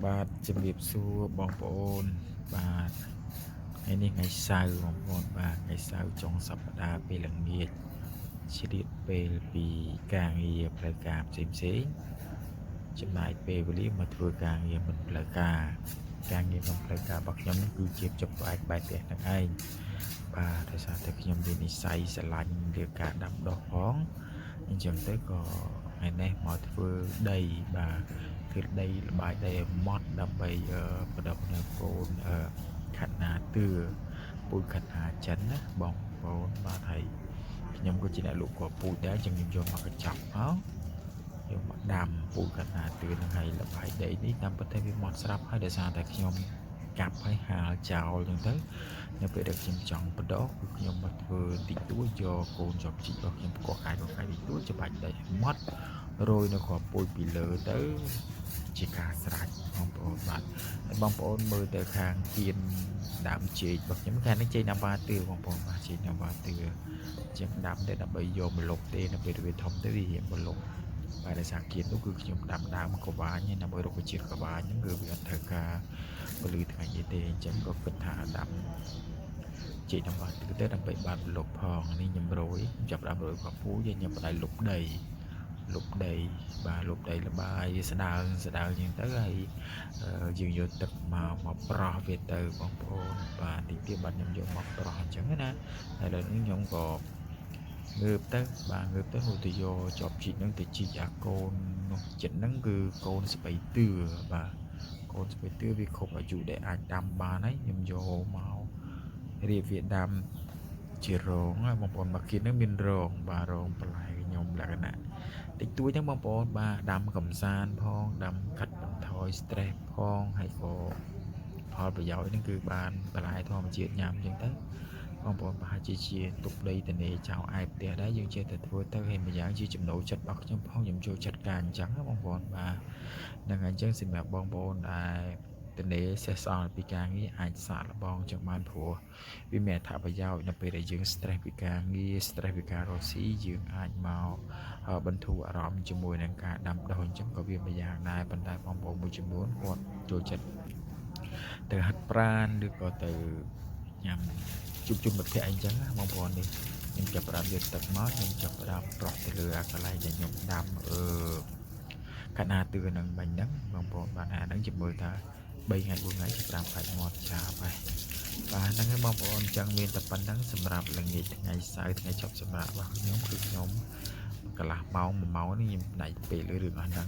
បាទជំរាបសួរបងប្អូនបាទថ្ងៃនេះថ្ងៃសៅរ៍បងប្អូនបាទថ្ងៃសៅរ៍ចុងសប្តាហ៍ពេលល្ងាចជ្រៀតពេលពីការងារផ្លូវការផ្សេងចំណាយពេលវេលាមកធ្វើការងារមិនផ្លូវការមិនផ្លូវការរបស់ខ្ញុំនឹងគឺជាចុចផ្អែកបែបផ្ទះនឹងឯងបាទដោយសារតែខ្ញុំមាននិស្ស័យស្រឡាញ់លើការដាំដុះផងអញ្ចឹងទៅក៏ថ្ងៃនេះមកធ្វើដីបាទធ្វើដីលបាយដីឲ្យម៉ត់ដើម្បីបដិបនៅកូនខណ្ឌទឿពូជខណ្ឌចិនណាបងប្អូនបាទហើយខ្ញុំក៏ជាអ្នកលក់កពូជដែរអញ្ចឹងខ្ញុំយកមកកញ្ចប់មកយកមកដាំពូជខណ្ឌទឿនឹងហើយលបាយដីនេះតាមពិតទៅវាម៉ត់ស្រាប់ហើយដោយសារតែខ្ញុំកាប់ហើយហាលចោលអញ្ចឹងទៅនៅពេលដែលខ្ញុំចង់បដោះគឺខ្ញុំមកធ្វើតិចតួចយកកូនចប់ជីករបស់ខ្ញុំកកាយតិចតួចច្បាច់ដីម៉ត់រោយនៅគ្រាប់ពូជពីលើទៅជាការស្រេចបងប្អូនបាទហើយបងប្អូនមើលទៅខាងគៀនដើមចេករបស់ខ្ញុំខាងនេះចេកណាំវ៉ាទឿបងប្អូនបាទចេកណាំវ៉ាទឿជាងដាំទៅដើម្បីយកមកលុបទេនៅពេលវាធំទៅវារៀងមកលុបបាទដោយសារគៀននោះគឺខ្ញុំដាំដើមកវាញដើម្បីរុក្ខជាតិកវាញហ្នឹងគឺវាអត់ត្រូវការពលឺថ្ងៃទេអញ្ចឹងក៏គិតថាដាំចេកណាំវ៉ាទឿទៅដើម្បីបានលុបផងនេះខ្ញុំរោយចាប់ដើមរោយគាត់ពូជខ្ញុំបដៃលុបដីបាទលុបដីលបាយវាស្ដើងជាងទៅហើយយើងយកទឹកមកប្រោះវាទៅបងប្អូនបាទទីទៀតបាទខ្ញុំយកមកប្រោះអញ្ចឹងណាហើយដល់នេះខ្ញុំក៏ងើបទៅហូតទៅយកចប់ជីកហ្នឹងទៅជីកអាកូននោះចិត្តហ្នឹងគឺកូនស្បៃទឿបាទកូនស្បៃទឿវាគ្រប់អាយុដែលអាចដាំបានហើយខ្ញុំយកមករៀបវាដាំជារងបងប្អូនមកគៀនហ្នឹងមានរងបាទរងបន្លែខ្ញុំលក្ខណៈតិចតួចហ្នឹងបងប្អូនបាទដាំកំសាន្តផងដាំកាត់បន្ថយ stress ផងហើយក៏ផលប្រយោជន៍ហ្នឹងគឺបានបន្លែធម្មជាតិញ៉ាំអញ្ចឹងទៅបងប្អូនប្រហែលជាទុកដីតនេចោលឯផ្ទះដែរយើងចេះតែធ្វើទៅហើយម្យ៉ាងជាចំណូលចិត្តរបស់ខ្ញុំផងខ្ញុំចូលចិត្តការអញ្ចឹងណាបងប្អូនបាទហ្នឹងហើយអញ្ចឹងសម្រាប់បងប្អូនដែលតនេសេះសល់ពីការងារអាចសាកល្បងចឹងបានព្រោះវាមានអត្ថប្រយោជន៍នៅពេលដែលយើង stress ពីការងារ stress ពីការរកស៊ីយើងអាចមកបន្ធូរអារម្មណ៍ជាមួយនឹងការដាំដុះអញ្ចឹងក៏វាមួយយ៉ាងដែរប៉ុន្តែបងប្អូនមួយចំនួនគាត់ចូលចិត្តទៅហាត់ប្រាណឬក៏ទៅញ៉ាំជួបជុំមិត្តភក្តិអីចឹងណាបងប្អូននេះខ្ញុំចាប់ផ្ដើមយកទឹកមកខ្ញុំចាប់ផ្ដើមប្រោះទៅលើអាកន្លែងដែលខ្ញុំដាំកណ្ដាលទឿនឹងបាញ់ហ្នឹងបងប្អូនបានអាហ្នឹងជាមើលថា3ថ្ងៃ4ថ្ងៃចាប់5ខែមាត់ចាបហើយបាទហ្នឹងហើយបងប្អូនអញ្ចឹងមានតែប៉ុណ្្នឹងសម្រាប់ល្ងាចថ្ងៃសៅរ៍ថ្ងៃចប់សម្រាប់របស់ខ្ញុំគឺខ្ញុំកន្លះម៉ោង1ម៉ោងនេះខ្ញុំផ្នែកពេលរឿងអស់ហ្នឹង